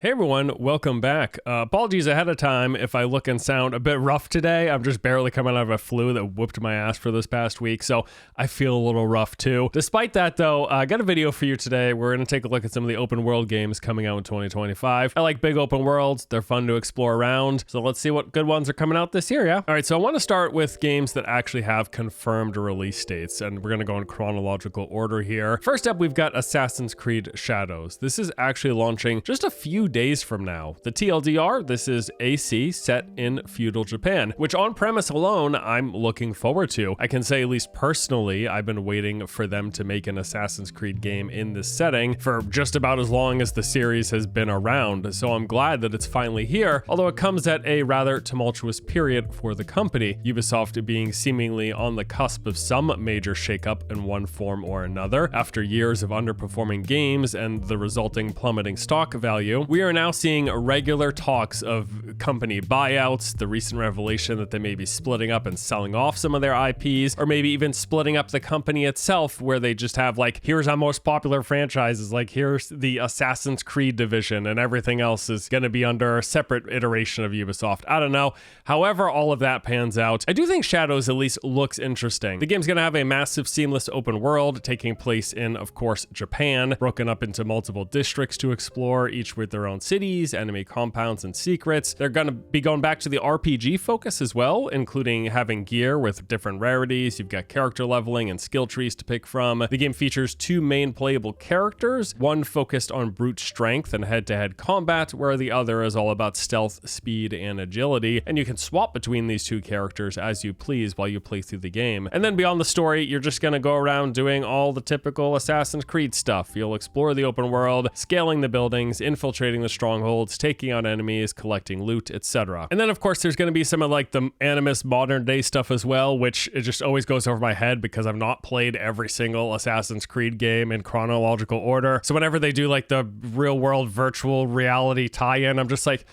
Hey everyone, welcome back. Apologies ahead of time if I look and sound a bit rough today. I'm just barely coming out of a flu that whooped my ass for this past week, so I feel a little rough too. Despite that though, I got a video for you today. We're going to take a look at some of the open world games coming out in 2025. I like big open worlds. They're fun to explore around, so let's see what good ones are coming out this year, yeah? Alright, so I want to start with games that actually have confirmed release dates, and we're going to go in chronological order here. First up, we've got Assassin's Creed Shadows. This is actually launching just a few days from now. The TLDR, this is AC set in feudal Japan, which on premise alone, I'm looking forward to. I can say at least personally, I've been waiting for them to make an Assassin's Creed game in this setting for just about as long as the series has been around, so I'm glad that it's finally here, although it comes at a rather tumultuous period for the company, Ubisoft being seemingly on the cusp of some major shakeup in one form or another. After years of underperforming games and the resulting plummeting stock value, we are now seeing regular talks of company buyouts, the recent revelation that they may be splitting up and selling off some of their IPs, or maybe even splitting up the company itself, where they just have like, here's our most popular franchises, like here's the Assassin's Creed division, and everything else is going to be under a separate iteration of Ubisoft. I don't know. However all of that pans out, I do think Shadows at least looks interesting. The game's going to have a massive seamless open world taking place in, of course, Japan, broken up into multiple districts to explore, each with their own cities, enemy compounds, and secrets. They're going to be going back to the RPG focus as well, including having gear with different rarities. You've got character leveling and skill trees to pick from. The game features two main playable characters, one focused on brute strength and head-to-head combat, where the other is all about stealth, speed, and agility, and you can swap between these two characters as you please while you play through the game. And then beyond the story, you're just going to go around doing all the typical Assassin's Creed stuff. You'll explore the open world, scaling the buildings, infiltrating the strongholds, taking on enemies, collecting loot, etc. And then of course there's going to be some of like the animus modern day stuff as well, which it just always goes over my head because I've not played every single Assassin's Creed game in chronological order. So whenever they do like the real world virtual reality tie-in, I'm just like,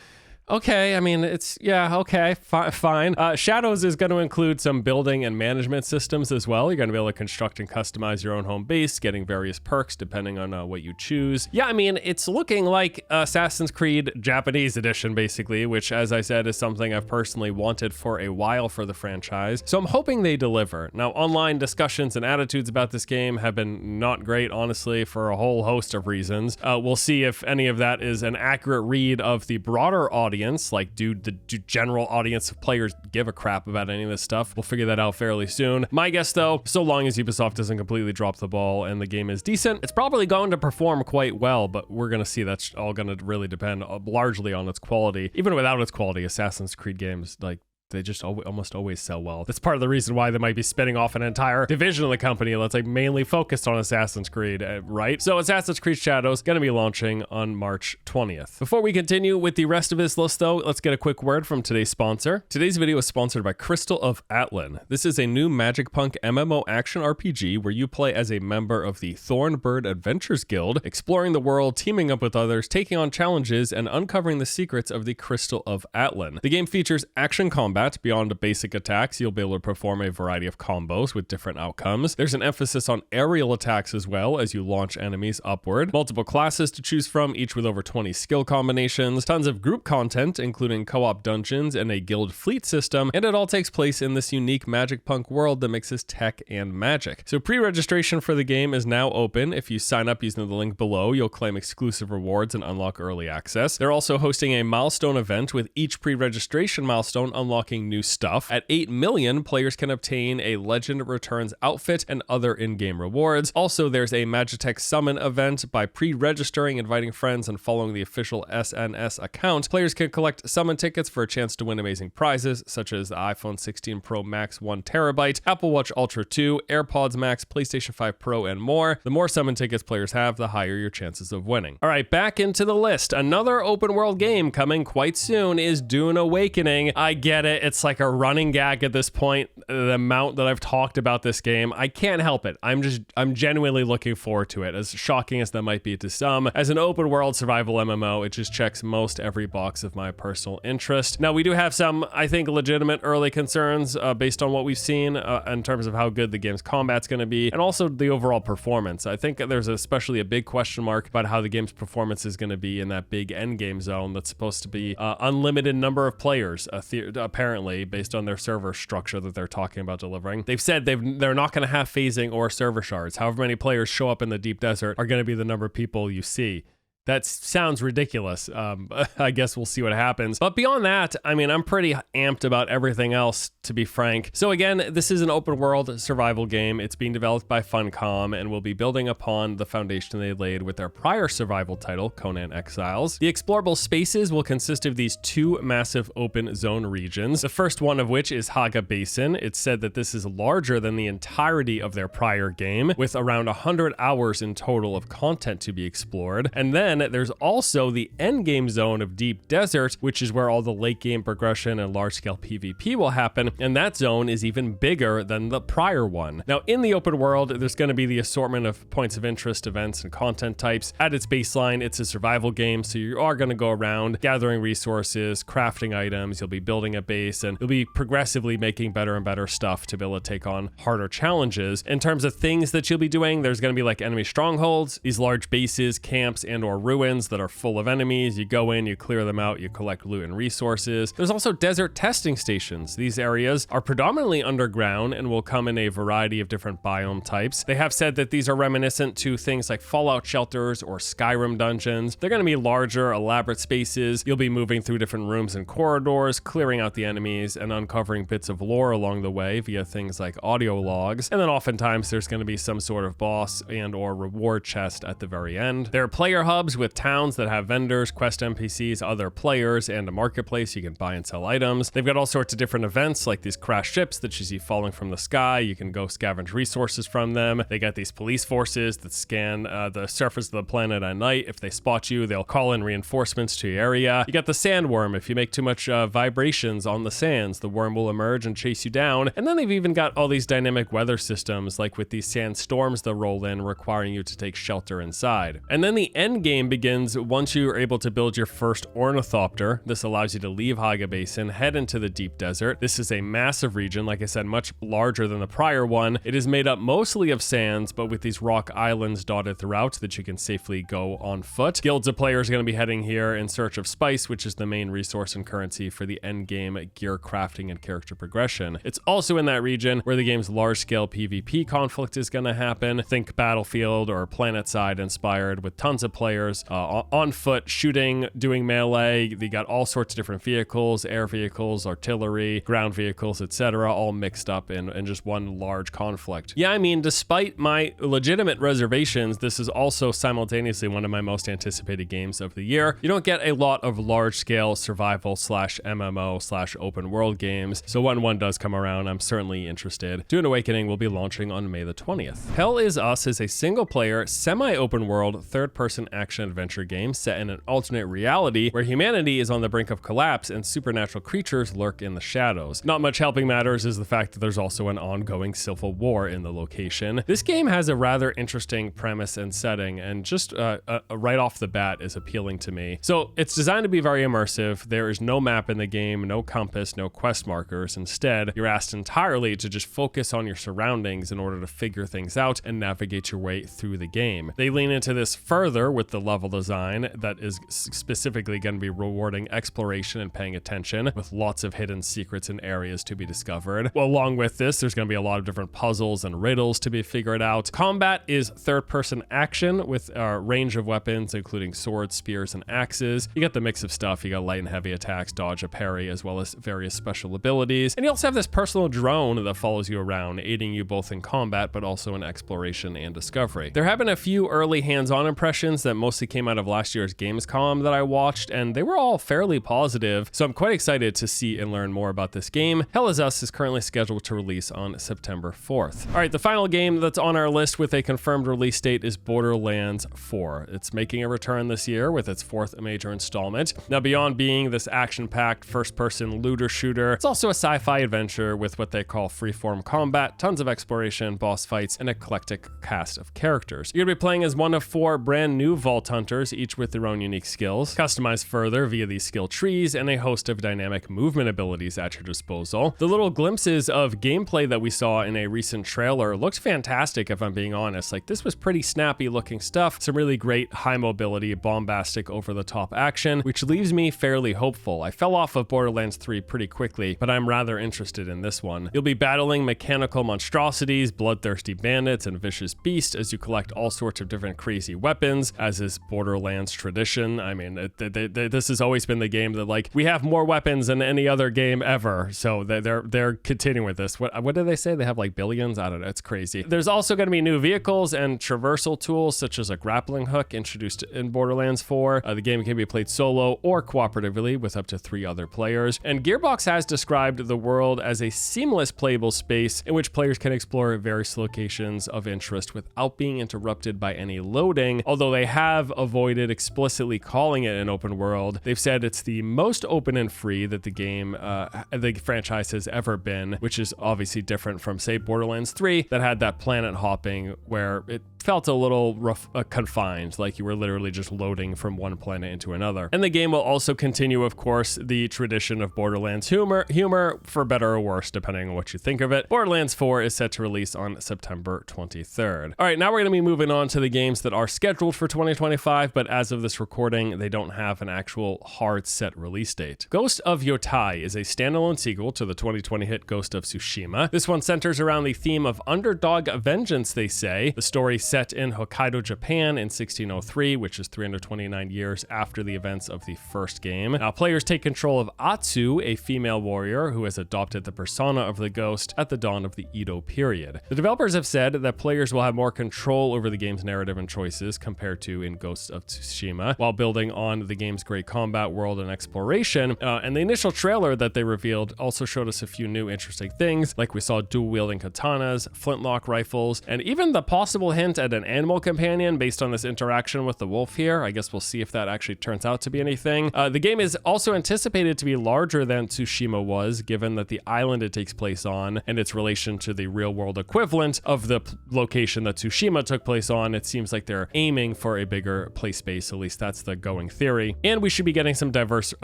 okay, I mean, it's, yeah, okay, fine. Shadows is going to include some building and management systems as well. You're going to be able to construct and customize your own home base, getting various perks depending on what you choose. Yeah, I mean, it's looking like Assassin's Creed Japanese edition, basically, which, as I said, is something I've personally wanted for a while for the franchise. So I'm hoping they deliver. Now, online discussions and attitudes about this game have been not great, honestly, for a whole host of reasons. We'll see if any of that is an accurate read of the broader audience. Like, do general audience of players give a crap about any of this stuff? We'll figure that out fairly soon. My guess though, so long as Ubisoft doesn't completely drop the ball and the game is decent, it's probably going to perform quite well, but we're gonna see. That's all gonna really depend largely on its quality. Even without its quality, Assassin's Creed games, like, they just almost always sell well. That's part of the reason why they might be spinning off an entire division of the company that's like mainly focused on Assassin's Creed, right? So Assassin's Creed Shadows going to be launching on March 20th. Before we continue with the rest of this list though, let's get a quick word from today's sponsor. Today's video is sponsored by Crystal of Atlan. This is a new Magicpunk MMO action RPG where you play as a member of the Thornbird Adventures Guild, exploring the world, teaming up with others, taking on challenges, and uncovering the secrets of the Crystal of Atlan. The game features action combat. Beyond basic attacks, you'll be able to perform a variety of combos with different outcomes. There's an emphasis on aerial attacks as well as you launch enemies upward. Multiple classes to choose from, each with over 20 skill combinations. Tons of group content, including co-op dungeons and a guild fleet system, and it all takes place in this unique Magicpunk world that mixes tech and magic. So pre-registration for the game is now open. If you sign up using the link below, you'll claim exclusive rewards and unlock early access. They're also hosting a milestone event with each pre-registration milestone unlocking new stuff. At 8 million, players can obtain a Legend Returns outfit and other in-game rewards. Also, there's a Magitech Summon event. By pre-registering, inviting friends, and following the official SNS account, players can collect summon tickets for a chance to win amazing prizes, such as the iPhone 16 Pro Max 1TB, Apple Watch Ultra 2, AirPods Max, PlayStation 5 Pro, and more. The more summon tickets players have, the higher your chances of winning. All right, back into the list. Another open world game coming quite soon is Dune Awakening. I get it. It's like a running gag at this point. The amount that I've talked about this game, I can't help it. I'm genuinely looking forward to it. As shocking as that might be to some, as an open world survival MMO, it just checks most every box of my personal interest. Now, we do have some, I think, legitimate early concerns based on what we've seen in terms of how good the game's combat's going to be, and also the overall performance. I think there's especially a big question mark about how the game's performance is going to be in that big end game zone that's supposed to be unlimited number of players, apparently, based on their server structure that they're talking about delivering. They've said they're not going to have phasing or server shards. However many players show up in the deep desert are going to be the number of people you see. That sounds ridiculous. I guess we'll see what happens. But beyond that, I mean, I'm pretty amped about everything else, to be frank. So again, this is an open world survival game. It's being developed by Funcom and will be building upon the foundation they laid with their prior survival title, Conan Exiles. The explorable spaces will consist of these two massive open zone regions, the first one of which is Haga Basin. It's said that this is larger than the entirety of their prior game, with around 100 hours in total of content to be explored. And then there's also the endgame zone of Deep Desert, which is where all the late game progression and large-scale PvP will happen, and that zone is even bigger than the prior one. Now, in the open world, there's going to be the assortment of points of interest, events, and content types. At its baseline, it's a survival game, so you are going to go around gathering resources, crafting items, you'll be building a base, and you'll be progressively making better and better stuff to be able to take on harder challenges. In terms of things that you'll be doing, there's going to be like enemy strongholds, these large bases, camps, and or ruins that are full of enemies. You go in, you clear them out, you collect loot and resources. There's also desert testing stations. These areas are predominantly underground and will come in a variety of different biome types. They have said that these are reminiscent to things like Fallout shelters or Skyrim dungeons. They're going to be larger, elaborate spaces. You'll be moving through different rooms and corridors, clearing out the enemies and uncovering bits of lore along the way via things like audio logs. And then oftentimes there's going to be some sort of boss and or reward chest at the very end. There are player hubs with towns that have vendors, quest NPCs, other players, and a marketplace you can buy and sell items. They've got all sorts of different events like these crashed ships that you see falling from the sky. You can go scavenge resources from them. They got these police forces that scan the surface of the planet at night. If they spot you, they'll call in reinforcements to your area. You got the sandworm. If you make too much vibrations on the sands, the worm will emerge and chase you down. And then they've even got all these dynamic weather systems, like with these sandstorms that roll in, requiring you to take shelter inside. And then the end game begins once you are able to build your first ornithopter. This allows you to leave Haga Basin, head into the deep desert. This is a massive region, like I said, much larger than the prior one. It is made up mostly of sands, but with these rock islands dotted throughout that you can safely go on foot. Guilds of players are going to be heading here in search of spice, which is the main resource and currency for the end game gear crafting and character progression. It's also in that region where the game's large-scale PvP conflict is going to happen. Think Battlefield or PlanetSide inspired, with tons of players on foot, shooting, doing melee. They got all sorts of different vehicles, air vehicles, artillery, ground vehicles, etc., all mixed up in just one large conflict. Yeah, I mean, despite my legitimate reservations, this is also simultaneously one of my most anticipated games of the year. You don't get a lot of large-scale survival slash MMO slash open world games, so when one does come around, I'm certainly interested. Dune Awakening will be launching on May the 20th. Hell Is Us is a single-player, semi-open world, third-person action-adventure game set in an alternate reality where humanity is on the brink of collapse and supernatural creatures lurk in the shadows. Not much helping matters is the fact that there's also an ongoing civil war in the location. This game has a rather interesting premise and setting, and just right off the bat is appealing to me. So it's designed to be very immersive. There is no map in the game, no compass, no quest markers. Instead, you're asked entirely to just focus on your surroundings in order to figure things out and navigate your way through the game. They lean into this further with the level design that is specifically going to be rewarding exploration and paying attention, with lots of hidden secrets and areas to be discovered. Well, along with this, there's going to be a lot of different puzzles and riddles to be figured out. Combat is third-person action with a range of weapons, including swords, spears, and axes. You got the mix of stuff. You got light and heavy attacks, dodge, a parry, as well as various special abilities. And you also have this personal drone that follows you around, aiding you both in combat, but also in exploration and discovery. There have been a few early hands-on impressions that most mostly came out of last year's Gamescom that I watched, and they were all fairly positive, so I'm quite excited to see and learn more about this game. Hell Is Us is currently scheduled to release on September 4th. All right, the final game that's on our list with a confirmed release date is Borderlands 4. It's making a return this year with its 4th major installment. Now, beyond being this action-packed first-person looter shooter, it's also a sci-fi adventure with what they call freeform combat, tons of exploration, boss fights, and an eclectic cast of characters. You're going to be playing as one of 4 brand new Vault Hunters, each with their own unique skills, customized further via these skill trees and a host of dynamic movement abilities at your disposal. The little glimpses of gameplay that we saw in a recent trailer looked fantastic, if I'm being honest. Like, this was pretty snappy looking stuff, some really great high mobility, bombastic, over-the-top action, which leaves me fairly hopeful. I fell off of Borderlands 3 pretty quickly, but I'm rather interested in this one. You'll be battling mechanical monstrosities, bloodthirsty bandits, and vicious beasts as you collect all sorts of different crazy weapons, as is Borderlands tradition. I mean, this has always been the game that, like, we have more weapons than any other game ever, so they're continuing with this. What do they say? They have like billions? I don't know. It's crazy. There's also going to be new vehicles and traversal tools such as a grappling hook introduced in Borderlands 4. The game can be played solo or cooperatively with up to 3 other players. And Gearbox has described the world as a seamless playable space in which players can explore various locations of interest without being interrupted by any loading. Although they have avoided explicitly calling it an open world, they've said it's the most open and free that the franchise has ever been, which is obviously different from, say, Borderlands 3 that had that planet hopping where it felt a little rough, confined, like you were literally just loading from one planet into another. And the game will also continue, of course, the tradition of Borderlands humor, for better or worse, depending on what you think of it. Borderlands 4 is set to release on September 23rd. All right, now we're going to be moving on to the games that are scheduled for 2025, but as of this recording, they don't have an actual hard set release date. Ghost of Yōtei is a standalone sequel to the 2020 hit Ghost of Tsushima. This one centers around the theme of underdog vengeance, they say. The story set in Hokkaido, Japan in 1603, which is 329 years after the events of the first game. Now, players take control of Atsu, a female warrior who has adopted the persona of the ghost at the dawn of the Edo period. The developers have said that players will have more control over the game's narrative and choices compared to in Ghost of Tsushima, while building on the game's great combat world and exploration. And the initial trailer that they revealed also showed us a few new interesting things, like we saw dual-wielding katanas, flintlock rifles, and even the possible hint at an animal companion based on this interaction with the wolf here. I guess we'll see if that actually turns out to be anything. The game is also anticipated to be larger than Tsushima was, given that the island it takes place on and its relation to the real-world equivalent of the location that Tsushima took place on. It seems like they're aiming for a bigger play space, at least that's the going theory. And we should be getting some diverse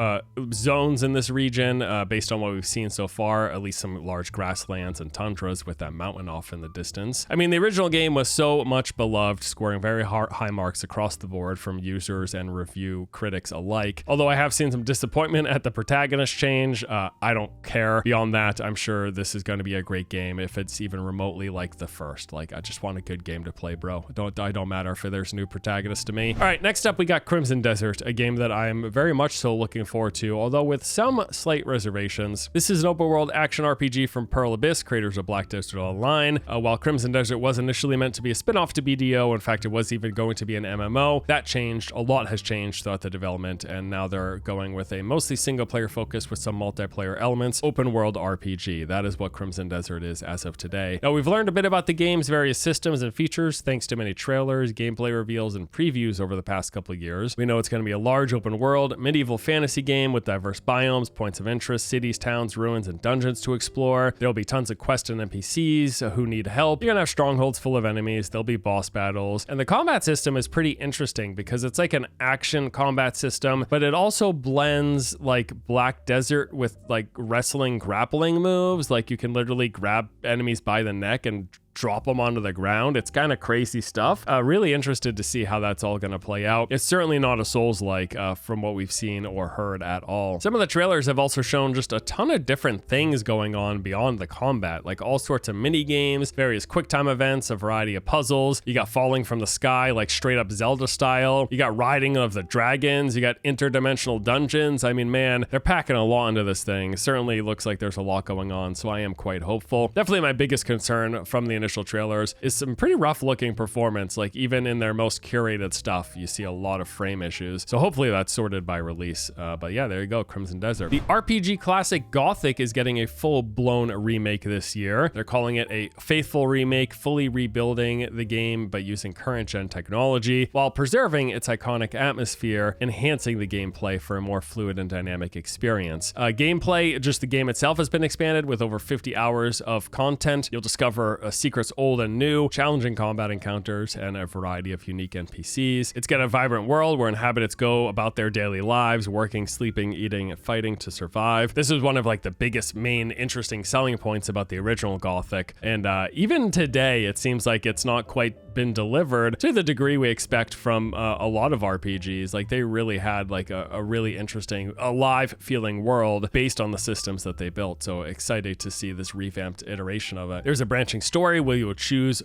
zones in this region based on what we've seen so far, at least some large grasslands and tundras with that mountain off in the distance. I mean, the original game was so much beloved, scoring very high marks across the board from users and review critics alike. Although I have seen some disappointment at the protagonist change, I don't care. Beyond that, I'm sure this is going to be a great game if it's even remotely like the first. Like, I just want a good game to play, bro. I don't matter if there's new protagonists to me. All right, next up we got Crimson Desert, a game that I'm very much so looking forward to, although with some slight reservations. This is an open world action RPG from Pearl Abyss, creators of Black Desert Online. While Crimson Desert was initially meant to be a spin-off to BDO, in fact, it was even going to be an MMO. That changed. A lot has changed throughout the development, and now they're going with a mostly single-player focus with some multiplayer elements, open world RPG. That is what Crimson Desert is as of today. Now, we've learned a bit about the game's various systems and features thanks to many trailers, gameplay reveals, and previews over the past couple of years. We know it's going to be a large open world, medieval fantasy game with diverse biomes, points of interest, cities, towns, ruins, and dungeons to explore. There'll be tons of quests and NPCs who need help. You're going to have strongholds full of enemies. There'll be boss battles. And the combat system is pretty interesting because it's like an action combat system, but it also blends like Black Desert with like wrestling grappling moves. Like you can literally grab enemies by the neck and drop them onto the ground. It's kind of crazy stuff. Really interested to see how that's all going to play out. It's certainly not a Souls-like from what we've seen or heard at all. Some of the trailers have also shown just a ton of different things going on beyond the combat, like all sorts of mini games, various quick time events, a variety of puzzles. You got falling from the sky, like straight up Zelda style. You got riding of the dragons. You got interdimensional dungeons. I mean, man, they're packing a lot into this thing. Certainly looks like there's a lot going on, so I am quite hopeful. Definitely my biggest concern from the initial trailers is some pretty rough looking performance. Like even in their most curated stuff, you see a lot of frame issues. So hopefully that's sorted by release. But yeah, there you go, Crimson Desert. The RPG classic Gothic is getting a full-blown remake this year. They're calling it a faithful remake, fully rebuilding the game but using current-gen technology while preserving its iconic atmosphere, enhancing the gameplay for a more fluid and dynamic experience. Gameplay, just the game itself, has been expanded with over 50 hours of content. You'll discover secrets old and new, challenging combat encounters, and a variety of unique NPCs. It's got a vibrant world where inhabitants go about their daily lives, working, sleeping, eating, and fighting to survive. This is one of like the biggest, main, interesting selling points about the original Gothic. And even today, it seems like it's not quite been delivered to the degree we expect from a lot of RPGs. Like they really had like a really interesting, alive feeling world based on the systems that they built. So excited to see this revamped iteration of it. There's a branching story where you will choose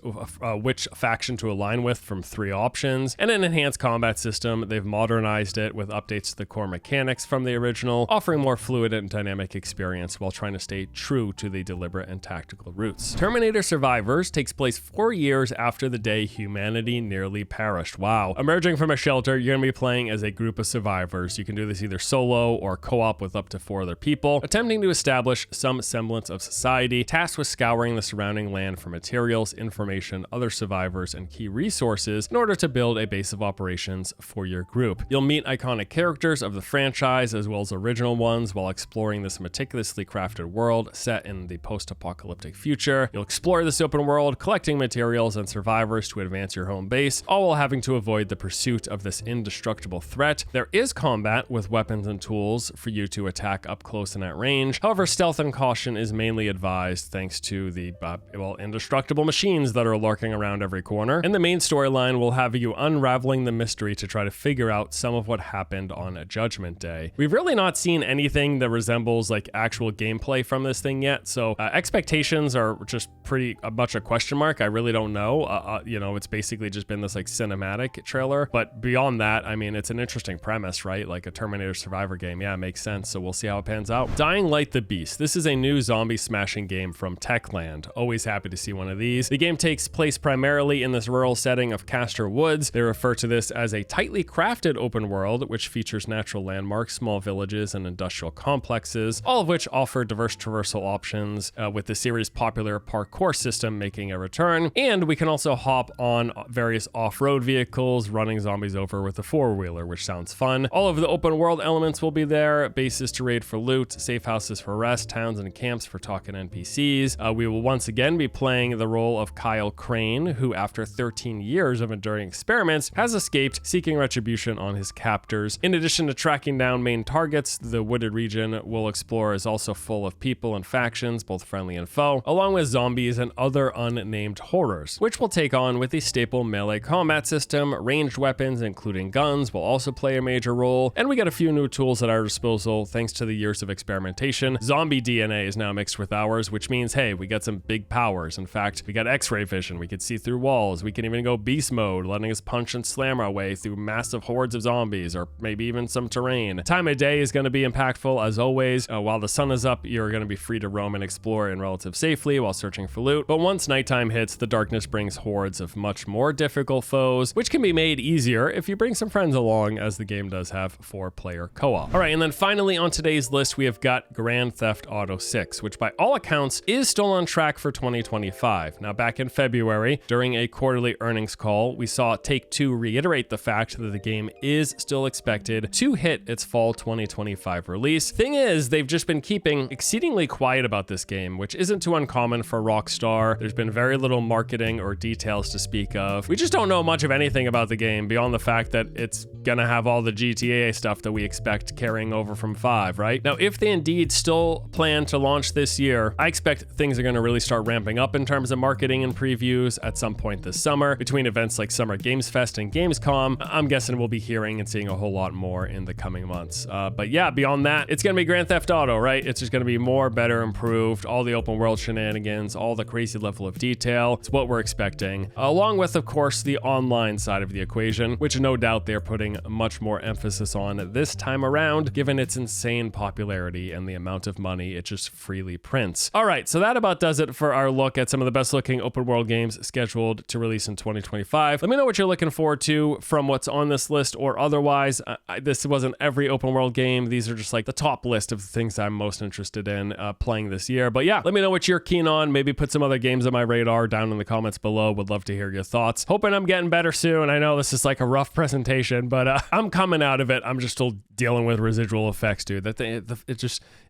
which faction to align with from 3 options, and an enhanced combat system. They've modernized it with updates to the core mechanics from the original, offering more fluid and dynamic experience while trying to stay true to the deliberate and tactical roots. Terminator Survivors takes place 4 years after the day humanity nearly perished. Wow. Emerging from a shelter, you're going to be playing as a group of survivors. You can do this either solo or co-op with up to 4 other people, attempting to establish some semblance of society, tasked with scouring the surrounding land for materials, information, other survivors, and key resources in order to build a base of operations for your group. You'll meet iconic characters of the franchise as well as original ones while exploring this meticulously crafted world set in the post-apocalyptic future. You'll explore this open world, collecting materials and survivors to advance your home base, all while having to avoid the pursuit of this indestructible threat. There is combat with weapons and tools for you to attack up close and at range. However, stealth and caution is mainly advised thanks to the, indestructible machines that are lurking around every corner. And the main storyline will have you unraveling the mystery to try to figure out some of what happened on Judgment Day. We've really not seen anything that resembles like actual gameplay from this thing yet, so expectations are just pretty much a question mark. I really don't know. It's basically just been this like cinematic trailer, but beyond that, I mean, it's an interesting premise, right? Like a Terminator Survivor game. Yeah, it makes sense. So we'll see how it pans out. Dying Light the Beast. This is a new zombie smashing game from Techland. Always happy to see one of these. The game takes place primarily in this rural setting of Castor Woods. They refer to this as a tightly crafted open world, which features natural landmarks, small villages, and industrial complexes, all of which offer diverse traversal options, with the series' popular parkour system making a return. And we can also hop on various off-road vehicles, running zombies over with a 4-wheeler, which sounds fun. All of the open world elements will be there, bases to raid for loot, safe houses for rest, towns and camps for talking NPCs. We will once again be playing the role of Kyle Crane, who after 13 years of enduring experiments has escaped, seeking retribution on his captors. In addition to tracking down main targets, the wooded region we'll explore is also full of people and factions, both friendly and foe, along with zombies and other unnamed horrors, which we'll take on with the staple melee combat system. Ranged weapons, including guns, will also play a major role, and we got a few new tools at our disposal thanks to the years of experimentation. Zombie DNA is now mixed with ours, which means, hey, we got some big powers. In fact, we got X-ray vision, we could see through walls, we can even go beast mode, letting us punch and slam our way through massive hordes of zombies, or maybe even some terrain. Time of day is going to be impactful as always. While the sun is up, you're going to be free to roam and explore in relative safety while searching for loot, but once nighttime hits, the darkness brings hordes of much more difficult foes, which can be made easier if you bring some friends along, as the game does have 4-player co-op. All right, and then finally on today's list, we have got Grand Theft Auto 6, which by all accounts is still on track for 2025. Now, back in February, during a quarterly earnings call, we saw Take-Two reiterate the fact that the game is still expected to hit its fall 2025 release. Thing is, they've just been keeping exceedingly quiet about this game, which isn't too uncommon for Rockstar. There's been very little marketing or details to speak of. We just don't know much of anything about the game beyond the fact that it's gonna have all the GTA stuff that we expect carrying over from 5, right? Now, if they indeed still plan to launch this year, I expect things are gonna really start ramping up in terms of marketing and previews at some point this summer. Between events like Summer Games Fest and Gamescom, I'm guessing we'll be hearing and seeing a whole lot more in the coming months. But yeah, beyond that, it's gonna be Grand Theft Auto, right? It's just gonna be more, better, improved, all the open world shenanigans, all the crazy level of detail. It's what we're expecting, along with, of course, the online side of the equation, which no doubt they're putting putting much more emphasis on this time around, given its insane popularity and the amount of money it just freely prints. All right, so that about does it for our look at some of the best looking open world games scheduled to release in 2025. Let me know what you're looking forward to from what's on this list or otherwise. This wasn't every open world game. These are just like the top list of the things I'm most interested in playing this year. But yeah, let me know what you're keen on. Maybe put some other games on my radar down in the comments below. Would love to hear your thoughts. Hoping I'm getting better soon. I know this is like a rough presentation, but I'm coming out of it. I'm just still dealing with residual effects, dude. That thing,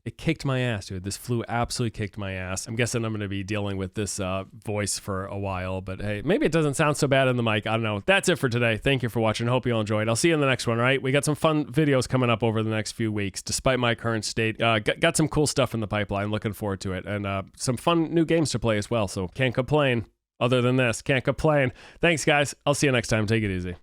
it kicked my ass, dude. This flu absolutely kicked my ass. I'm guessing I'm going to be dealing with this voice for a while, but hey, maybe it doesn't sound so bad in the mic. I don't know. That's it for today. Thank you for watching. Hope you all enjoyed. I'll see you in the next one, all right? We got some fun videos coming up over the next few weeks, despite my current state. Got some cool stuff in the pipeline. Looking forward to it. And some fun new games to play as well, so can't complain. Other than this, can't complain. Thanks, guys. I'll see you next time. Take it easy.